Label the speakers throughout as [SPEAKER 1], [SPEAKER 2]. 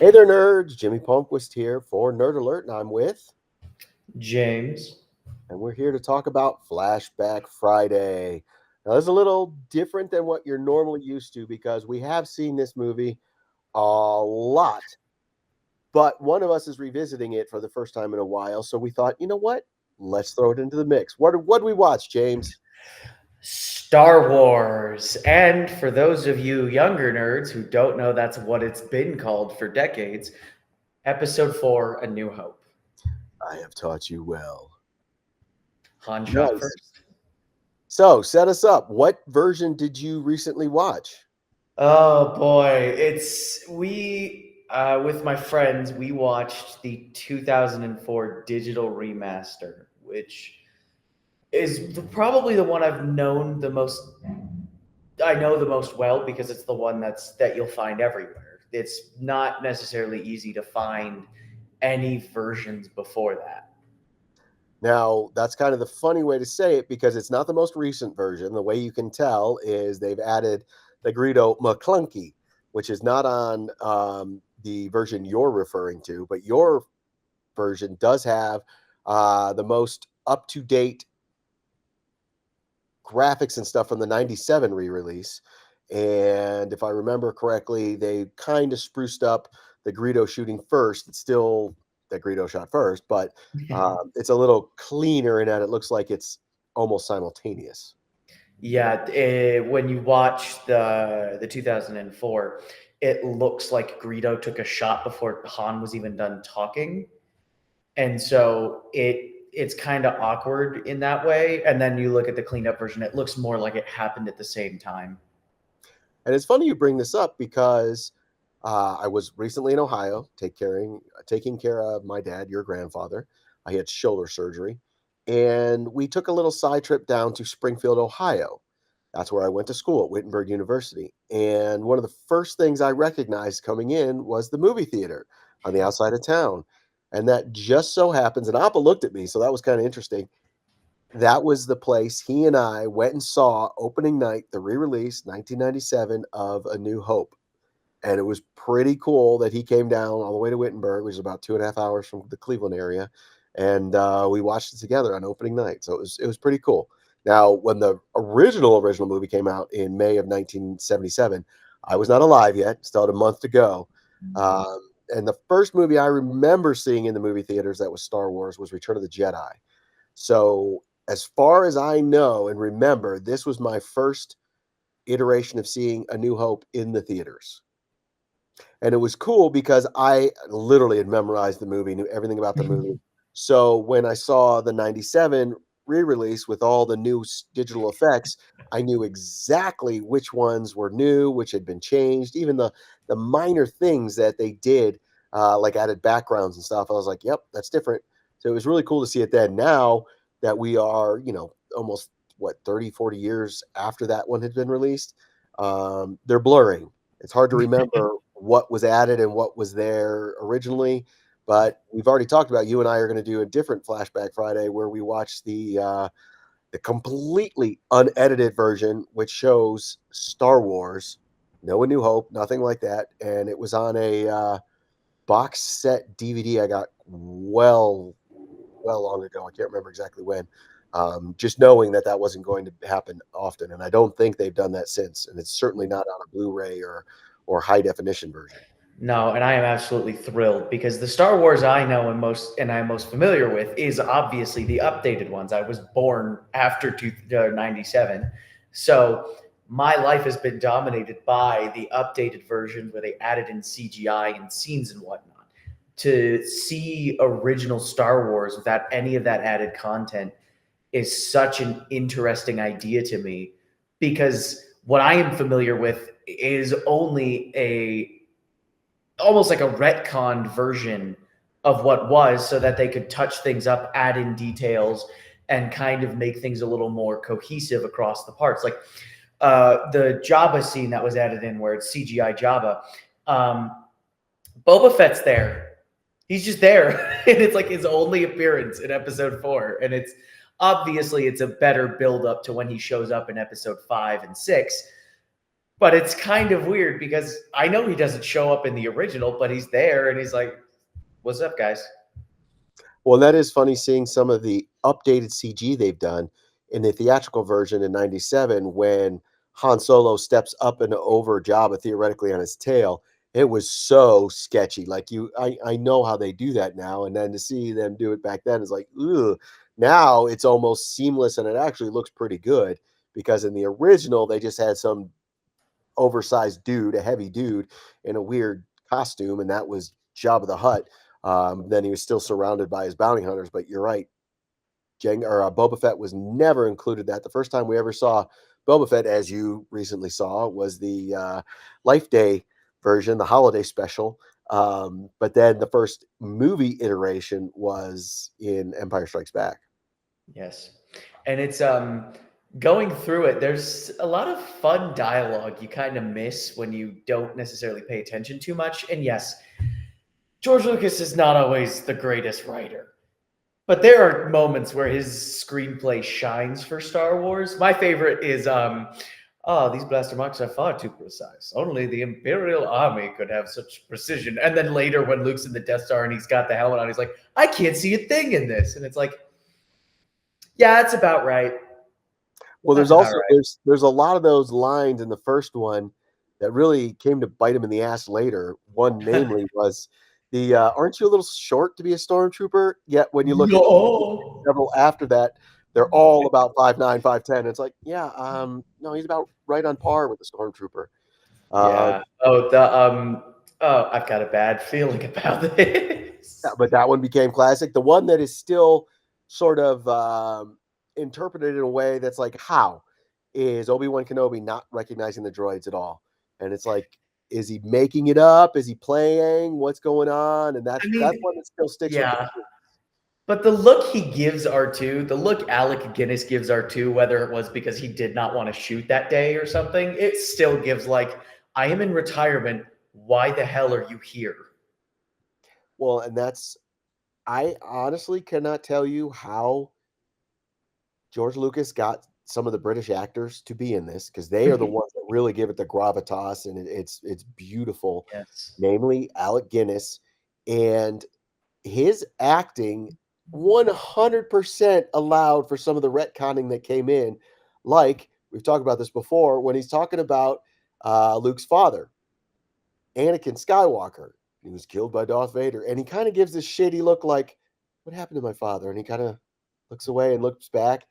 [SPEAKER 1] Hey there, nerds. Jimmy Palmquist here for Nerd Alert, and I'm with,
[SPEAKER 2] James.
[SPEAKER 1] and we're here to talk about Flashback Friday. Now, this is a little different than what you're normally used to because we have seen this movie a lot, but one of us is revisiting it for the first time in a while. So we thought, you know what? Let's throw it into the mix. What did we watch, James?
[SPEAKER 2] Star Wars. And for those of you younger nerds who don't know that's what it's been called for decades, Episode 4 A New Hope.
[SPEAKER 1] I have taught you well.
[SPEAKER 2] Han shot
[SPEAKER 1] Nice.
[SPEAKER 2] first.
[SPEAKER 1] So set us up. What version did you recently watch?
[SPEAKER 2] Oh boy. With my friends, we watched the 2004 digital remaster, which is probably the one I've known the most. I know the most well because it's the one that you'll find everywhere. It's not necessarily easy to find any versions before that.
[SPEAKER 1] Now, that's kind of the funny way to say it because it's not the most recent version. The way you can tell is they've added the Greedo McClunky, which is not on the version you're referring to, but your version does have the most up to date graphics and stuff from the 97 re release. And if I remember correctly, they kind of spruced up the Greedo shooting first. It's still that Greedo shot first, but it's a little cleaner in that it looks like it's almost simultaneous.
[SPEAKER 2] Yeah, when you watch the 2004, it looks like Greedo took a shot before Han was even done talking, and so it's kind of awkward in that way. And then you look at the cleaned up version; it looks more like it happened at the same time.
[SPEAKER 1] And it's funny you bring this up because I was recently in Ohio taking care of my dad, your grandfather. I had shoulder surgery, and we took a little side trip down to Springfield, Ohio. That's where I went to school at Wittenberg University. And one of the first things I recognized coming in was the movie theater on the outside of town. And that just so happens, and Appa looked at me, so that was kind of interesting. That was the place he and I went and saw opening night, the re-release 1997 of A New Hope. And it was pretty cool that he came down all the way to Wittenberg, which is about 2.5 hours from the Cleveland area, and we watched it together on opening night. So it was pretty cool. Now, when the original movie came out in May of 1977, I was not alive yet; still had a month to go. And the first movie I remember seeing in the movie theaters that was Star Wars was Return of the Jedi. So, as far as I know and remember, this was my first iteration of seeing A New Hope in the theaters. And it was cool because I literally had memorized the movie, knew everything about the movie. So when I saw the 97 re-release with all the new digital effects, I knew exactly which ones were new, which had been changed, even the minor things that they did, like added backgrounds and stuff. I was like, yep, that's different. So it was really cool to see it then. Now that we are, almost what, 30, 40 years after that one had been released, they're blurring. It's hard to remember what was added and what was there originally. But we've already talked about, you and I are going to do a different Flashback Friday where we watch the completely unedited version, which shows Star Wars, no A New Hope, nothing like that, and it was on a box set DVD I got well long ago. I can't remember exactly when. Just knowing that that wasn't going to happen often, and I don't think they've done that since. And it's certainly not on a Blu-ray or high definition version.
[SPEAKER 2] No, and I am absolutely thrilled because the Star Wars I know and I'm most familiar with is obviously the updated ones. I was born after 97. So my life has been dominated by the updated version where they added in CGI and scenes and whatnot. To see original Star Wars without any of that added content is such an interesting idea to me because what I am familiar with is only a almost like a retconned version of what was so that they could touch things up, add in details, and kind of make things a little more cohesive across the parts. Like the Jabba scene that was added in where it's CGI Jabba. Um, Boba Fett's there. He's just there. And it's like his only appearance in episode 4. And it's obviously it's a better build up to when he shows up in episode 5 and 6. But it's kind of weird because I know he doesn't show up in the original, but he's there and he's like, "What's up, guys?"
[SPEAKER 1] Well, that is funny seeing some of the updated CG they've done in the theatrical version in '97 when Han Solo steps up and over Jabba theoretically on his tail. It was so sketchy. Like I know how they do that now, and then to see them do it back then is like, ugh. Now it's almost seamless, and it actually looks pretty good because in the original they just had some oversized dude, a heavy dude in a weird costume, and that was Jabba the Hutt. Then he was still surrounded by his bounty hunters. But you're right, Boba Fett was never included. That the first time we ever saw Boba Fett, as you recently saw, was the Life Day version, the holiday special. But then the first movie iteration was in Empire Strikes Back.
[SPEAKER 2] Yes. And it's going through it, there's a lot of fun dialogue you kind of miss when you don't necessarily pay attention too much. And yes, George Lucas is not always the greatest writer. But there are moments where his screenplay shines for Star Wars. My favorite is oh, these blaster marks are far too precise. Only the Imperial Army could have such precision. And then later when Luke's in the Death Star and he's got the helmet on, he's like, I can't see a thing in this. And it's like, yeah, that's about right.
[SPEAKER 1] Well,
[SPEAKER 2] That's about right.
[SPEAKER 1] there's a lot of those lines in the first one that really came to bite him in the ass later. One namely was the, "Aren't you a little short to be a stormtrooper?" Yet when you look at
[SPEAKER 2] No.
[SPEAKER 1] several after that, they're all about 5'9", 5'10". It's like, yeah, no, he's about right on par with the stormtrooper. Uh,
[SPEAKER 2] Yeah. Oh, I've got a bad feeling about
[SPEAKER 1] yeah,
[SPEAKER 2] this.
[SPEAKER 1] but that one became classic. The one that is still sort of, interpreted in a way that's like, how is Obi-Wan Kenobi not recognizing the droids at all? And it's like, is he making it up? Is he playing? What's going on? And
[SPEAKER 2] I
[SPEAKER 1] that's
[SPEAKER 2] mean,
[SPEAKER 1] one that still sticks with the
[SPEAKER 2] yeah.
[SPEAKER 1] kid.
[SPEAKER 2] But the look he gives R2, the look Alec Guinness gives R2, whether it was because he did not want to shoot that day or something, it still gives like, I am in retirement. Why the hell are you here?
[SPEAKER 1] Well, and that's I honestly cannot tell you how George Lucas got some of the British actors to be in this because they are the
[SPEAKER 2] Mhm.
[SPEAKER 1] ones that really give it the gravitas, and it's beautiful,
[SPEAKER 2] Yes.
[SPEAKER 1] namely Alec Guinness. And his acting 100% allowed for some of the retconning that came in. Like, we've talked about this before, when he's talking about, Luke's father, Anakin Skywalker. He was killed by Darth Vader, and he kinda gives this shady look like, "What happened to my father?" And he kinda looks away and looks back,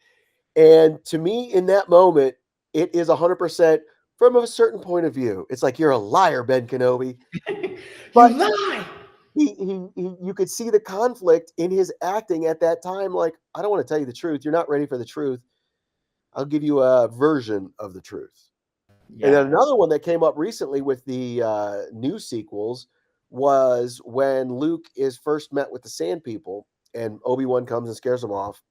[SPEAKER 1] and to me, in that moment, it is 100% from a certain point of view. It's like, "You're a liar, Ben Kenobi,"
[SPEAKER 2] You
[SPEAKER 1] but
[SPEAKER 2] lie.
[SPEAKER 1] he you could see the conflict in his acting at that time, like, "I don't wanna tell you the truth. You're not ready for the truth. I'll give you a version of the truth." And
[SPEAKER 2] Yeah.
[SPEAKER 1] then another one that came up recently with the, new sequels was when Luke is first met with the Sand People, and Obi-Wan comes and scares him off,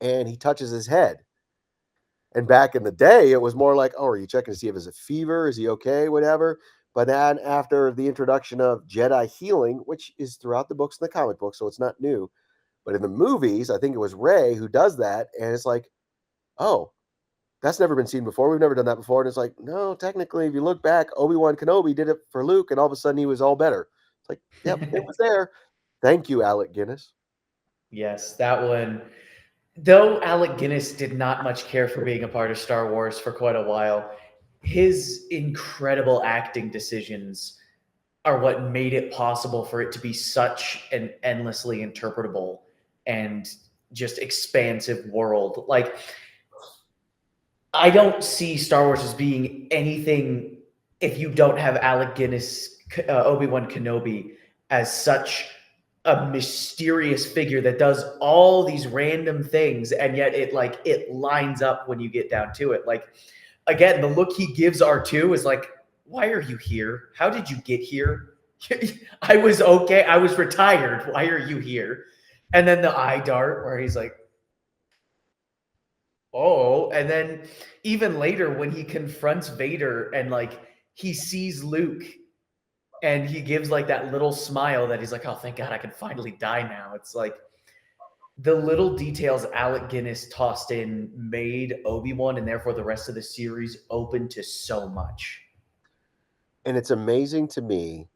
[SPEAKER 1] and he touches his head. And back in the day, it was more like, "Oh, are you checking to see if it's a fever? Is he okay? Whatever." But then after the introduction of Jedi healing, which is throughout the books and the comic books, so it's not new, but in the movies, I think it was Rey who does that, and it's like, "Oh, that's never been seen before. We've never done that before." And it's like, "No, technically, if you look back, Obi-Wan Kenobi did it for Luke, and all of a sudden he was all better." It's like, "Yep, it was there. Thank you, Alec Guinness."
[SPEAKER 2] Yes, that one. Though Alec Guinness did not much care for being a part of Star Wars for quite a while, his incredible acting decisions are what made it possible for it to be such an endlessly interpretable and just expansive world. Like, I don't see Star Wars as being anything if you don't have Alec Guinness, Obi-Wan Kenobi as such a mysterious figure that does all these random things, and yet it lines up when you get down to it. Like, again, the look he gives R2 is like, why are you here? How did you get here? I was okay. I was retired. Why are you here? And then the eye dart where he's like, oh, and then even later when he confronts Vader and like he sees Luke and he gives like that little smile that he's like, oh, thank God I can finally die now. It's like the little details Alec Guinness tossed in made Obi-Wan and therefore the rest of the series open to so much.
[SPEAKER 1] And it's amazing to me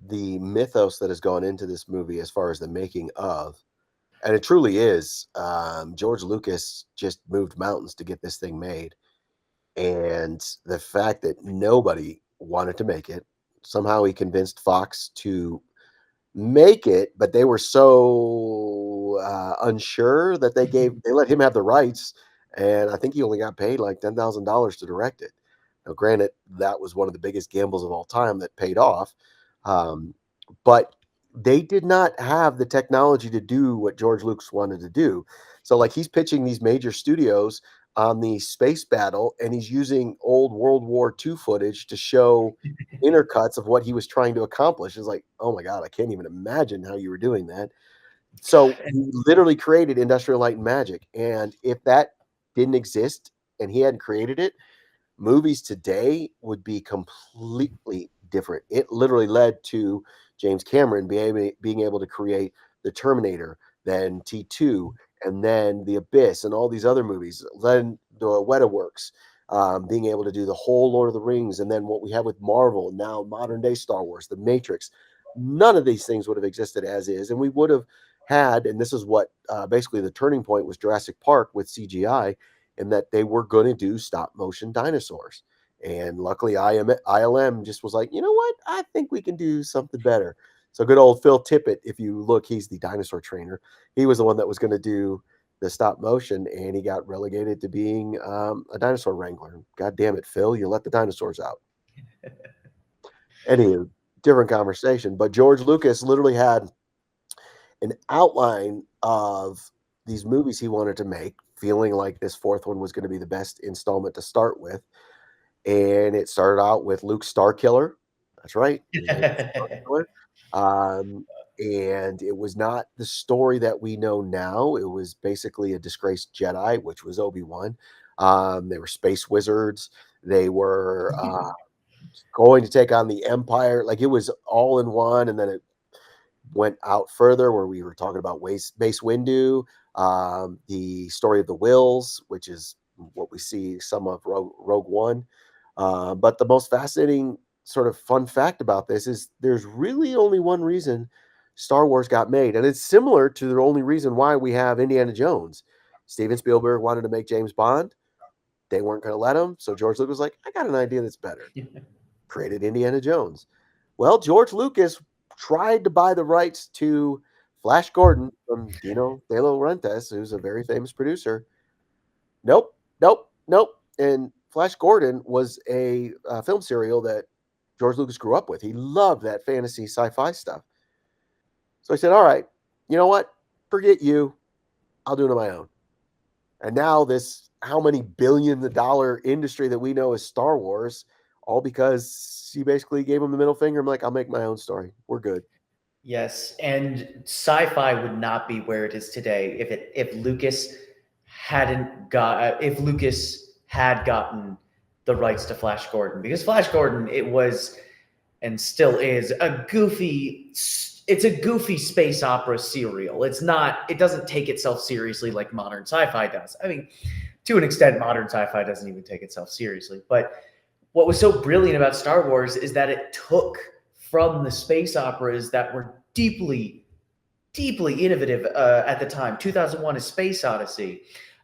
[SPEAKER 1] the mythos that has gone into this movie as far as the making of, and it truly is. George Lucas just moved mountains to get this thing made, and the fact that nobody wanted to make it, somehow he convinced Fox to make it, but they were so, unsure that they let him have the rights, and I think he only got paid, like, $10,000 to direct it. Now, granted, that was one of the biggest gambles of all time that paid off, um, but they did not have the technology to do what George Lucas wanted to do. So, like, he's pitching these major studios on the space battle, and he's using old World War II footage to show intercuts of what he was trying to accomplish. It's like, "Oh my god, I can't even imagine how you were doing that." So, he literally created Industrial Light and Magic, and if that didn't exist and he hadn't created it, movies today would be completely different. It literally led to James Cameron being able to create The Terminator, then T2, and then The Abyss, and all these other movies. Then the Weta Works, being able to do the whole Lord of the Rings, and then what we have with Marvel, now modern day Star Wars, The Matrix. None of these things would have existed as is, and we would have had, and this is what basically the turning point was Jurassic Park with CGI, and that they were going to do stop motion dinosaurs. And luckily, ILM just was like, you know what? I think we can do something better. So good old Phil Tippett, if you look, he's the dinosaur trainer. He was the one that was going to do the stop motion, and he got relegated to being a dinosaur wrangler. God damn it, Phil! You let the dinosaurs out. Anywho, different conversation. But George Lucas literally had an outline of these movies he wanted to make, feeling like this fourth one was going to be the best installment to start with. And it started out with Luke Starkiller. That's right. His name was Starkiller. Um, and it was not the story that we know now. It was basically a disgraced Jedi, which was Obi-Wan. They were space wizards. They were going to take on the Empire. Like, it was all in one. And then it went out further where we were talking about Mace Windu, the story of the Wills, which is what we see some of Rogue One. But the most fascinating sort of fun fact about this is there's really only one reason Star Wars got made, and it's similar to the only reason why we have Indiana Jones. Steven Spielberg wanted to make James Bond. They weren't going to let him, so George Lucas was like, "I got an idea that's better." Created Indiana Jones. Well, George Lucas tried to buy the rights to Flash Gordon from Dino De Laurentiis, who's a very famous producer. Nope, nope, nope. And Flash Gordon was a film serial that George Lucas grew up with. He loved that fantasy sci-fi stuff. So I said, "All right, you know what? Forget you. I'll do it on my own." And now this how many billion the dollar industry that we know as Star Wars, all because he basically gave him the middle finger. I'm like, "I'll make my own story. We're good."
[SPEAKER 2] Yes, and sci-fi would not be where it is today if Lucas hadn't got if Lucas had gotten the rights to Flash Gordon, because Flash Gordon, it was and still is it's a goofy space opera serial. It doesn't take itself seriously like modern sci-fi does. I mean, to an extent modern sci-fi doesn't even take itself seriously, but what was so brilliant about Star Wars is that it took from the space operas that were deeply innovative at the time. 2001: A Space Odyssey,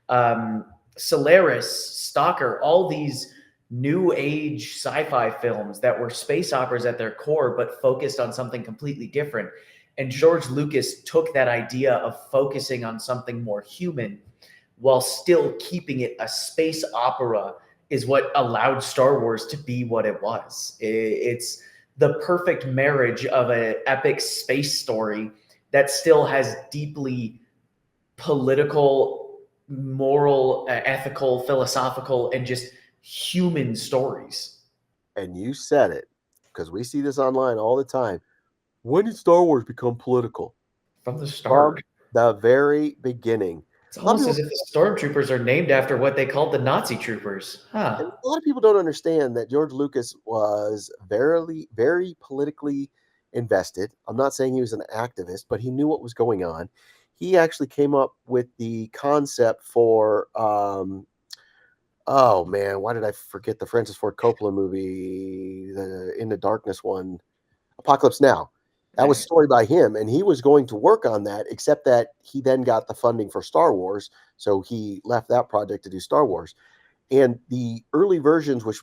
[SPEAKER 2] um, Solaris, Stalker, all these new age sci-fi films that were space operas at their core, but focused on something completely different. And George Lucas took that idea of focusing on something more human while still keeping it a space opera is what allowed Star Wars to be what it was. It's the perfect marriage of an epic space story that still has deeply political, moral, ethical, philosophical, and just human stories
[SPEAKER 1] And you said it, because we see this online all the time. When did Star Wars become political?
[SPEAKER 2] from the start.
[SPEAKER 1] From the very beginning.
[SPEAKER 2] It's
[SPEAKER 1] A lot of
[SPEAKER 2] almost
[SPEAKER 1] people
[SPEAKER 2] as if the stormtroopers are named after what they called the Nazi troopers.
[SPEAKER 1] And
[SPEAKER 2] Huh.
[SPEAKER 1] a lot of people don't understand that George Lucas was very politically invested. I'm not saying he was an activist, but he knew what was going on. he actually came up with the concept for, oh man, why did I forget the Francis Ford Coppola movie, the In the Darkness one, Apocalypse Now. That was
[SPEAKER 2] Nice.
[SPEAKER 1] story by him, and he was going to work on that, except that he then got the funding for Star Wars, so he left that project to do Star Wars. And the early versions, which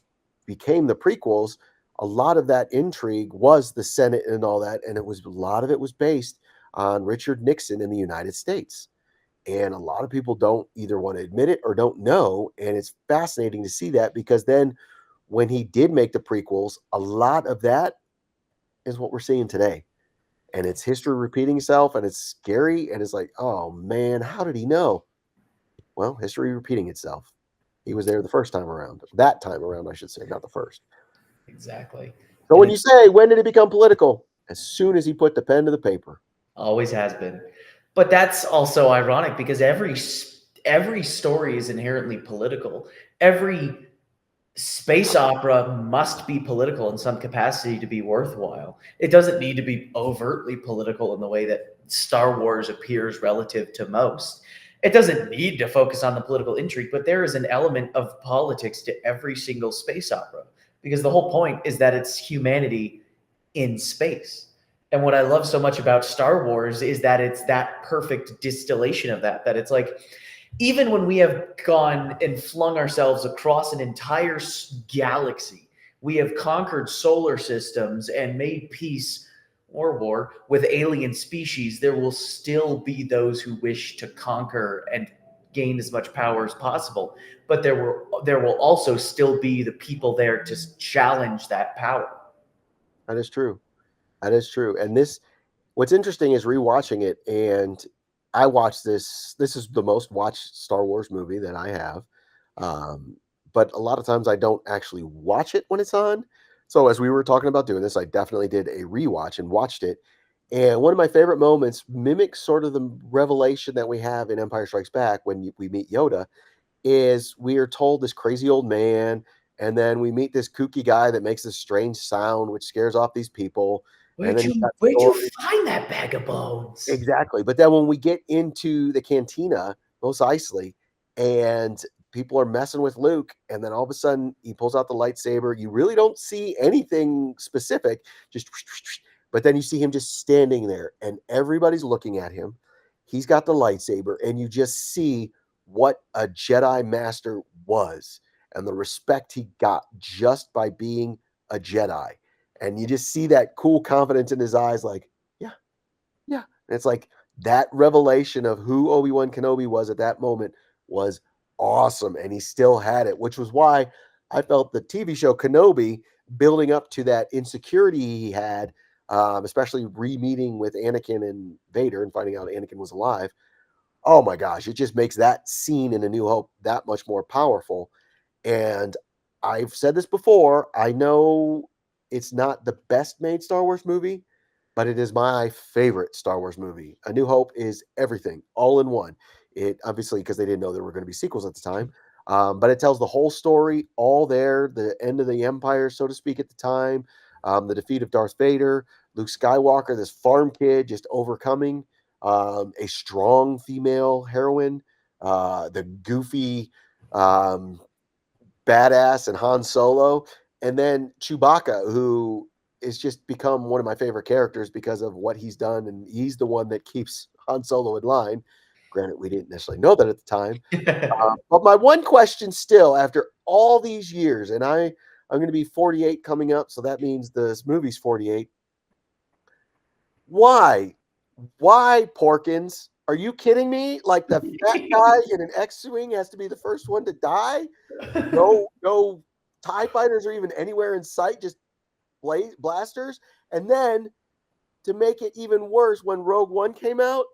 [SPEAKER 1] became the prequels, a lot of that intrigue was the Senate and all that, and it was a lot of it was based on Richard Nixon in the United States. And a lot of people don't either want to admit it or don't know. And it's fascinating to see that because then when he did make the prequels, a lot of that is what we're seeing today. And it's history repeating itself and it's scary. And it's like, oh man, how did he know? Well, history repeating itself. He was there the first time around. That time around, I should say, not the first.
[SPEAKER 2] Exactly.
[SPEAKER 1] So
[SPEAKER 2] And
[SPEAKER 1] when you
[SPEAKER 2] it
[SPEAKER 1] say, when did it become political? As soon as he put the pen to the paper.
[SPEAKER 2] always has been. But that's also ironic because every story is inherently political. Every space opera must be political in some capacity to be worthwhile. It doesn't need to be overtly political in the way that Star Wars appears relative to most. It doesn't need to focus on the political intrigue, but there is an element of politics to every single space opera because the whole point is that it's humanity in space. And what I love so much about Star Wars is that it's that perfect distillation of that, that it's like, even when we have gone and flung ourselves across an entire galaxy, we have conquered solar systems and made peace or war with alien species, there will still be those who wish to conquer and gain as much power as possible. But there will also still be the people there to challenge that power.
[SPEAKER 1] That is true. That is true. And this, what's interesting is rewatching it, and I watched this. This is the most watched Star Wars movie that I have. Um, but a lot of times I don't actually watch it when it's on. So as we were talking about doing this, I definitely did a rewatch and watched it. And one of my favorite moments mimics sort of the revelation that we have in Empire Strikes Back when we meet Yoda. Is we are told this crazy old man, and then we meet this kooky guy that makes this strange sound, which scares off these people. And then he's got
[SPEAKER 2] Where'd you
[SPEAKER 1] stories.
[SPEAKER 2] find that bag of bones?
[SPEAKER 1] Exactly, but then when we get into the cantina, Mos Eisley, and people are messing with Luke, and then all of a sudden he pulls out the lightsaber. You really don't see anything specific, just but then you see him just standing there, and everybody's looking at him. He's got the lightsaber, and you just see what a Jedi master was and the respect he got just by being a Jedi. And you just see that cool confidence in his eyes, like, yeah, yeah. And it's like that revelation of who Obi-Wan Kenobi was at that moment was awesome. And he still had it, which was why I felt the TV show Kenobi building up to that insecurity he had, especially re-meeting with Anakin and Vader and finding out Anakin was alive. Oh my gosh, it just makes that scene in A New Hope that much more powerful. And I've said this before, I know it's not the best made Star Wars movie, but it is my favorite Star Wars movie. A New Hope is everything, all in one. It obviously because they didn't know there were going to be sequels at the time, but it tells the whole story, all there. The end of the Empire, so to speak, at the time, the defeat of Darth Vader, Luke Skywalker, this farm kid just overcoming a strong female heroine, the goofy um, badass and Han Solo, and then Chewbacca, who is just become one of my favorite characters because of what he's done, and he's the one that keeps Han Solo in line. Granted, we didn't necessarily know that at the time. But my one question still, after all these years, and I'm going to be 48 coming up, so that means this movie's 48. Why? Why Porkins? Are you kidding me? Like the fat guy in an X-wing has to be the first one to die? No TIE fighters are even anywhere in sight, just blasters. And then to make it even worse, when Rogue One came out,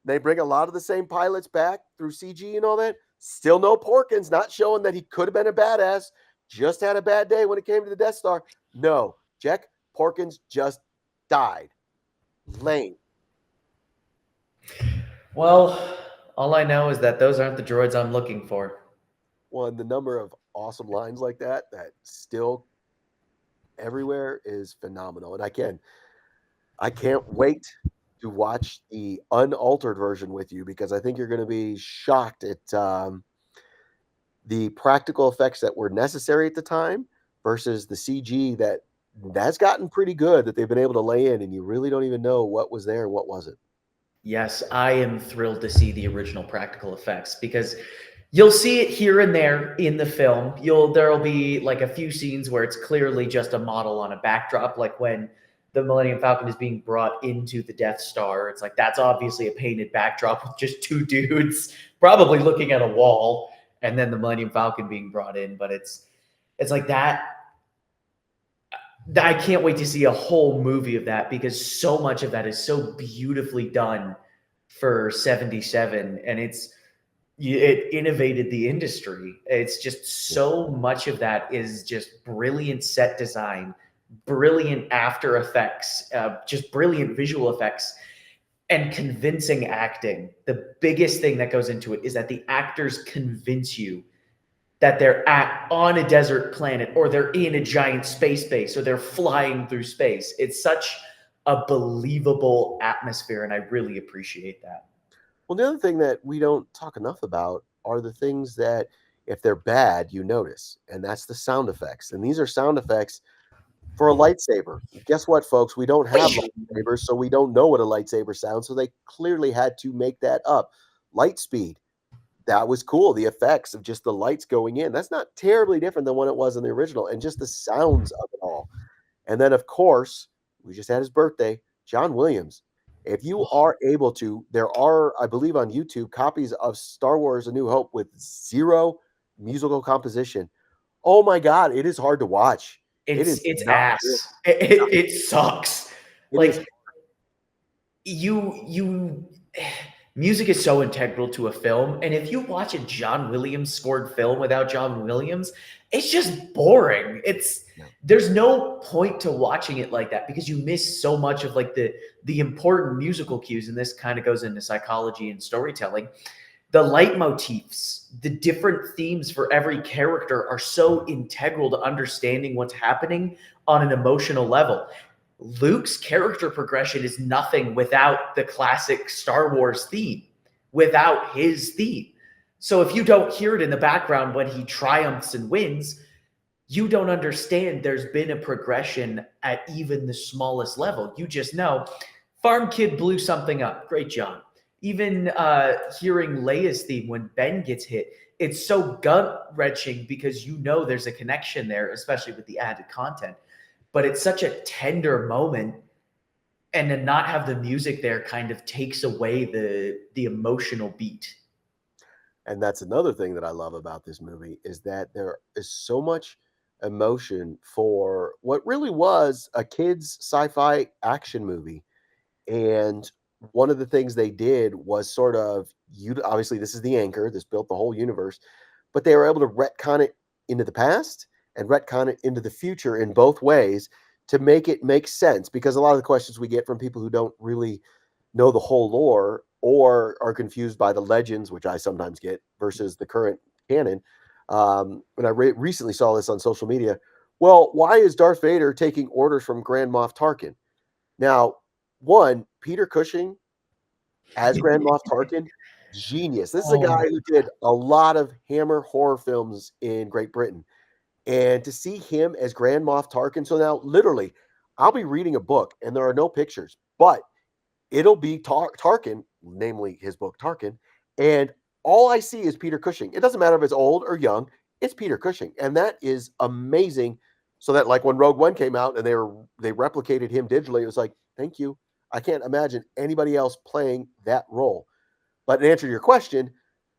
[SPEAKER 1] they bring a lot of the same pilots back through CG and all that. Still no Porkins, not showing that he could have been a badass. Just had a bad day when it came to the Death Star. No, Jack Porkins just died. Lame.
[SPEAKER 2] Well, all I know is that those aren't the droids I'm looking for.
[SPEAKER 1] Well, and the number of awesome lines like that still everywhere is phenomenal. And I can't wait to watch the unaltered version with you because I think you're gonna be shocked at, the practical effects that were necessary at the time versus the CG that's gotten pretty good that they've been able to lay in, and you really don't even know what was there and what wasn't.
[SPEAKER 2] Yes, I am thrilled to see the original practical effects because you'll see it here and there in the film. There'll be like a few scenes where it's clearly just a model on a backdrop, like when the Millennium Falcon is being brought into the Death Star. It's like that's obviously a painted backdrop with just two dudes probably looking at a wall, and then the Millennium Falcon being brought in. But it's like that. I can't wait to see a whole movie of that because so much of that is so beautifully done for 77, and it innovated the industry. It's just
[SPEAKER 1] Yeah.
[SPEAKER 2] so much of that is just brilliant set design, brilliant after effects, just brilliant visual effects, and convincing acting. The biggest thing that goes into it is that the actors convince you that they're on a desert planet or they're in a giant space base or they're flying through space. It's such a believable atmosphere, and I really appreciate that.
[SPEAKER 1] Well, the other thing that we don't talk enough about are the things that, if they're bad, you notice, and that's the sound effects, and these are sound effects for a lightsaber. Guess what, folks? We don't have lightsabers, so we don't know what a lightsaber sounds, so they clearly had to make that up. Light speed, that was cool. The effects of just the lights going in, that's not terribly different than what it was in the original, and just the sounds of it all. And then, of course, we just had his birthday, John Williams. If you are able to, there are, I believe, on YouTube copies of Star Wars: A New Hope with zero musical composition. Oh my God, it is hard to watch. It is
[SPEAKER 2] It's
[SPEAKER 1] not good.
[SPEAKER 2] ass. It sucks.
[SPEAKER 1] It is.
[SPEAKER 2] Like you music is so integral to a film, and if you watch a John Williams scored film without John Williams, it's just boring. It's
[SPEAKER 1] Yeah.
[SPEAKER 2] There's no point to watching it like that because you miss so much of like the important musical cues, and this kind of goes into psychology and storytelling. The leitmotifs, the different themes for every character are so integral to understanding what's happening on an emotional level. Luke's character progression is nothing without the classic Star Wars theme, without his theme. So if you don't hear it in the background when he triumphs and wins, you don't understand there's been a progression at even the smallest level. You just know Farm Kid blew something up. Great job. Even hearing Leia's theme when Ben gets hit, it's so gut wrenching because you know there's a connection there, especially with the added content. But it's such a tender moment, and to not have the music there kind of takes away the emotional beat.
[SPEAKER 1] And that's another thing that I love about this movie is that there is so much emotion for what really was a kids sci-fi action movie. And one of the things they did was sort of you obviously this is the anchor, this built the whole universe, but they were able to retcon it into the past and retcon it into the future in both ways to make it make sense because a lot of the questions we get from people who don't really know the whole lore or are confused by the legends, which I sometimes get, versus the current canon. And I recently saw this on social media. Well, why is Darth Vader taking orders from Grand Moff Tarkin? Now, one, Peter Cushing as Grand Moff Tarkin, genius. This is a
[SPEAKER 2] Oh,
[SPEAKER 1] guy who did a lot of Hammer horror films in Great Britain. And to see him as Grand Moff Tarkin, so now literally, I'll be reading a book and there are no pictures, but it'll be Tarkin, namely his book Tarkin, and all I see is Peter Cushing. It doesn't matter if it's old or young, it's Peter Cushing, and that is amazing. So that like when Rogue One came out and they replicated him digitally, it was like, thank you. I can't imagine anybody else playing that role. But in answer to your question,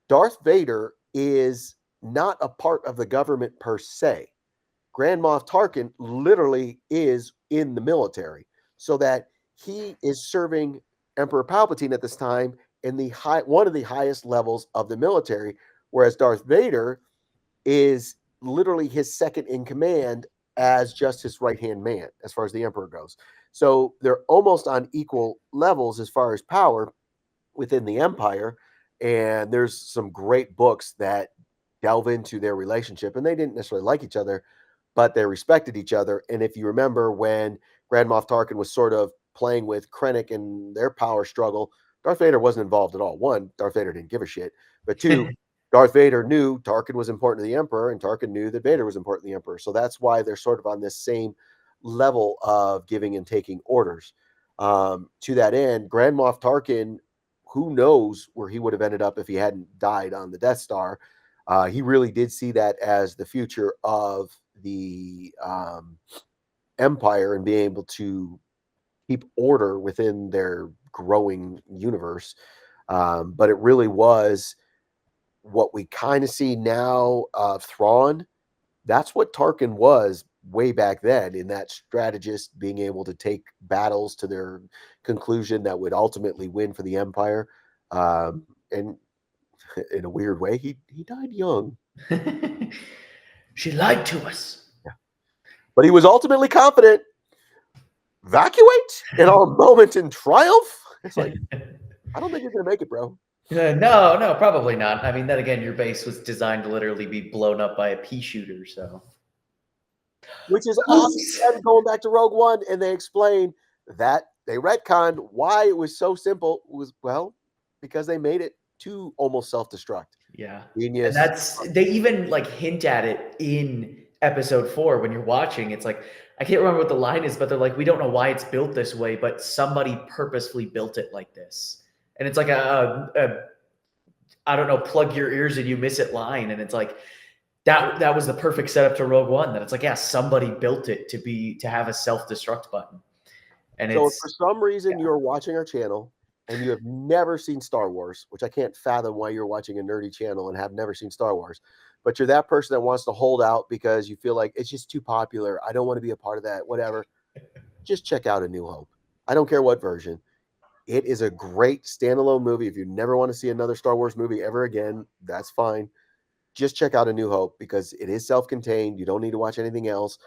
[SPEAKER 1] Darth Vader is not a part of the government per se. Grand Moff Tarkin literally is in the military, so that he is serving Emperor Palpatine at this time in the one of the highest levels of the military, whereas Darth Vader is literally his second in command as just his right hand man, as far as the Emperor goes. So they're almost on equal levels as far as power within the Empire. And there's some great books that delve into their relationship, and they didn't necessarily like each other, but they respected each other. And if you remember when Grand Moff Tarkin was sort of playing with Krennic and their power struggle, Darth Vader wasn't involved at all. One, Darth Vader didn't give a shit. But two, Darth Vader knew Tarkin was important to the Emperor, and Tarkin knew that Vader was important to the Emperor. So that's why they're sort of on this same level of giving and taking orders. To that end, Grand Moff Tarkin, who knows where he would have ended up if he hadn't died on the Death Star. He really did see that as the future of the Empire and being able to keep order within their growing universe. But it really was what we kind of see now of Thrawn. That's what Tarkin was way back then, in that strategist being able to take battles to their conclusion that would ultimately win for the Empire. And in a weird way, he died young.
[SPEAKER 2] She lied to us.
[SPEAKER 1] Yeah. But he was ultimately confident. Evacuate in our moment in triumph. It's like, I don't think you're gonna make it, bro.
[SPEAKER 2] No, no, probably not. I mean, then again, your base was designed to literally be blown up by a pea shooter, so.
[SPEAKER 1] Which is awesome.
[SPEAKER 2] Oops.
[SPEAKER 1] And going back to Rogue One, and they explain that they retconned why it was so simple. Was, well, because they made it to almost self-destruct.
[SPEAKER 2] Yeah. And
[SPEAKER 1] Genius.
[SPEAKER 2] they even like hint at it in episode 4 when you're watching. It's like, I can't remember what the line is, but they're like, we don't know why it's built this way, but somebody purposefully built it like this. And it's like I don't know, plug your ears and you miss it line. And it's like, that was the perfect setup to Rogue One. That it's like, yeah, somebody built it to have a self-destruct button. And
[SPEAKER 1] So if for
[SPEAKER 2] it's,
[SPEAKER 1] some reason
[SPEAKER 2] yeah.
[SPEAKER 1] you're watching our channel and you have never seen Star Wars, which I can't fathom why you're watching a nerdy channel and have never seen Star Wars, but you're that person that wants to hold out because you feel like it's just too popular. I don't want to be a part of that, whatever. Just check out A New Hope. I don't care what version. It is a great standalone movie. If you never want to see another Star Wars movie ever again, that's fine. Just check out A New Hope because it is self-contained. You don't need to watch anything else.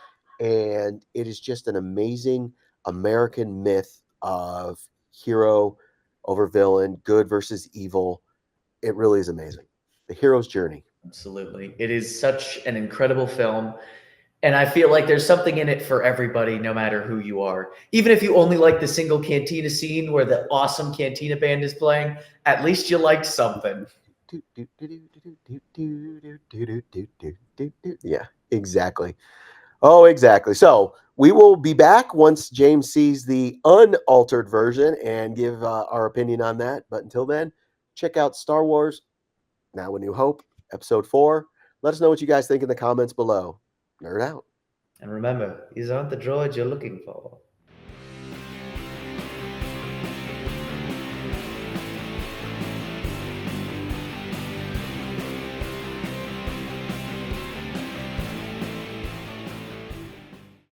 [SPEAKER 1] And it is just an amazing American myth of hero over villain, good versus evil. It really is amazing. The hero's journey.
[SPEAKER 2] Absolutely. It is such an incredible film. And I feel like there's something in it for everybody, no matter who you are. Even if you only like the single cantina scene where the awesome cantina band is playing, at least you liked something.
[SPEAKER 1] Yeah, exactly. Oh, exactly. So we will be back once James sees the unaltered version and give our opinion on that. But until then, check out Star Wars Now A New Hope, Episode 4. Let us know what you guys think in the comments below. Nerd out.
[SPEAKER 2] And remember, these aren't the droids you're looking for.